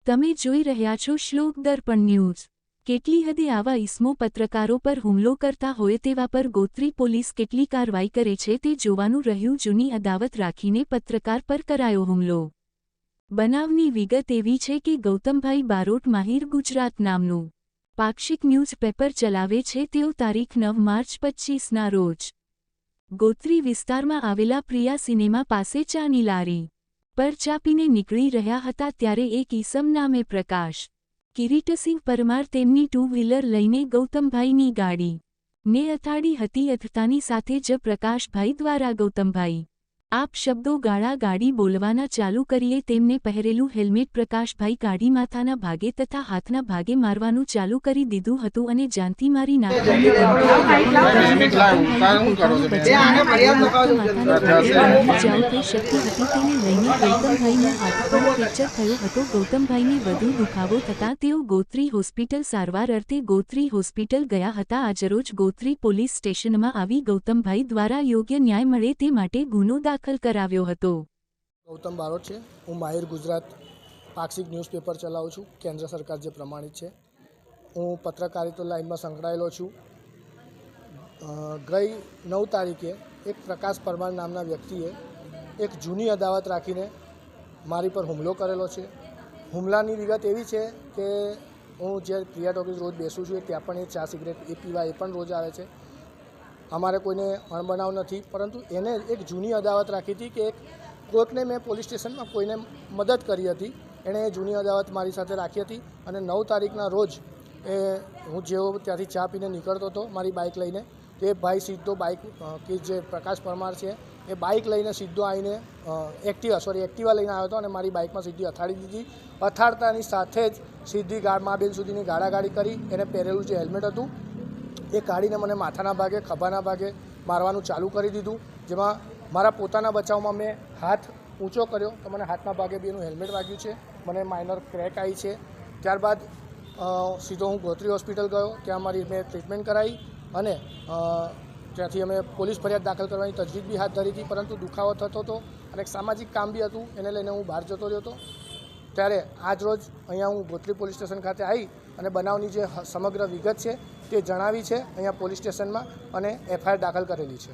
તમે જોઈ રહ્યા છો શ્લોક દર્પણ ન્યૂઝ। કેટલી હદે આવા ઇસમો પત્રકારો પર હુમલો કરતા હોય તેવા પર ગોત્રી પોલીસ કેટલી કાર્યવાહી કરે છે તે જોવાનું રહ્યું। જૂની અદાવત રાખીને પત્રકાર પર કરાયો હુમલો। બનાવની વિગત એવી છે કે ગૌતમભાઈ બારોટ માહિર ગુજરાત નામનું પાક્ષિક ન્યૂઝ પેપર ચલાવે છે। તેઓ તારીખ 9 માર્ચ 25ના રોજ ગોત્રી વિસ્તારમાં આવેલા પ્રિયા સિનેમા પાસે ચાની લારી પર ચા પીને નીકળી રહ્યા હતા ત્યારે એક ઈસમ નામે પ્રકાશ કિરીટસિંહ પરમાર તેમની ટુ વ્હીલર લઈને ગૌતમભાઈની ગાડી ને અથાડી હતી। અથતાની સાથે જ પ્રકાશભાઈ દ્વારા ગૌતમભાઈ આપ શબ્દો ગાળા ગાડી બોલવાના ચાલુ કરીએ તેમને પહેરેલું હેલ્મેટ પ્રકાશભાઈ કાઢી માથાના ભાગે તથા હાથના ભાગે મારવાનું ચાલુ કરી દીધું હતું અને જાનથી મારી નાખવાની શક્તિ હતી તેને લઈને ગૌતમભાઈનો હાથ પણ ફ્રેક્ચર થયો હતો। ગૌતમભાઈને વધુ દુખાવો થતાં તેઓ ગોત્રી હોસ્પિટલ સારવાર અર્થે ગોત્રી હોસ્પિટલ ગયા હતા। આજરોજ ગોત્રી પોલીસ સ્ટેશનમાં આવી ગૌતમભાઈ દ્વારા યોગ્ય ન્યાય મળે તે માટે ગુનો દાખલ કરાવ્યો હતો। ગૌતમ બારોટ છે, હું માહિર ગુજરાત પાક્ષિક ન્યૂઝપેપર ચલાવું છું। કેન્દ્ર સરકાર જે પ્રમાણિત છે, હું પત્રકારિતા લાઇનમાં સંકળાયેલો છું। ગઈ 9 તારીખે એક પ્રકાશ પરમાર નામના વ્યક્તિએ એક જૂની અદાવત રાખીને મારી પર હુમલો કરેલો છે। હુમલાની વિગત એવી છે કે હું જે પ્રિયા ટોકીઝ રોજ બેસું છું ત્યાં પણ એ ચા સિગરેટ એ પીવા એ પણ રોજ આવે છે। અમારે કોઈને અણબનાવ નથી, પરંતુ એને એક જૂની અદાવત રાખી હતી કે કોઈકને મેં પોલીસ સ્ટેશનમાં કોઈને મદદ કરી હતી। એણે જૂની અદાવત મારી સાથે રાખી હતી અને 9 તારીખના રોજ હું જેવો ત્યાંથી ચા પીને નીકળતો હતો મારી બાઇક લઈને, તે ભાઈ સીધો બાઇક કે જે પ્રકાશ પરમાર છે એ બાઇક લઈને સીધો આવીને એક્ટિવા લઈને આવ્યો હતો અને મારી બાઇકમાં સીધી અથાડી દીધી। અથાડતાની સાથે જ સીધી મા-બેન સુધીની ગાળાગાળી કરી। એને પહેરેલું જે હેલ્મેટ હતું એ કાઢીને મને માથાના ભાગે ખભાના ભાગે મારવાનું ચાલુ કરી દીધું, જેમાં મારા પોતાના બચાવમાં મેં હાથ ઊંચો કર્યો તો મને હાથના ભાગે બી એનું હેલ્મેટ વાગ્યું છે, મને માઇનર ક્રેક આવી છે। ત્યારબાદ સીધો હું ગોત્રી હોસ્પિટલ ગયો, ત્યાં મારી મેં ટ્રીટમેન્ટ કરાવી અને ત્યાંથી અમે પોલીસ ફરિયાદ દાખલ કરવાની તજવીજ બી હાથ ધરી હતી, પરંતુ દુખાવો થતો હતો અને એક સામાજિક કામ બી હતું, એને લઈને હું બહાર જતો રહ્યો હતો। ત્યારે આજ રોજ અહીંયા હું ગોત્રી પોલીસ સ્ટેશન ખાતે આવી અને બનાવની જે સમગ્ર વિગત છે તે જણાવી છે અહીંયા પોલીસ સ્ટેશનમાં અને FIR દાખલ કરેલી છે।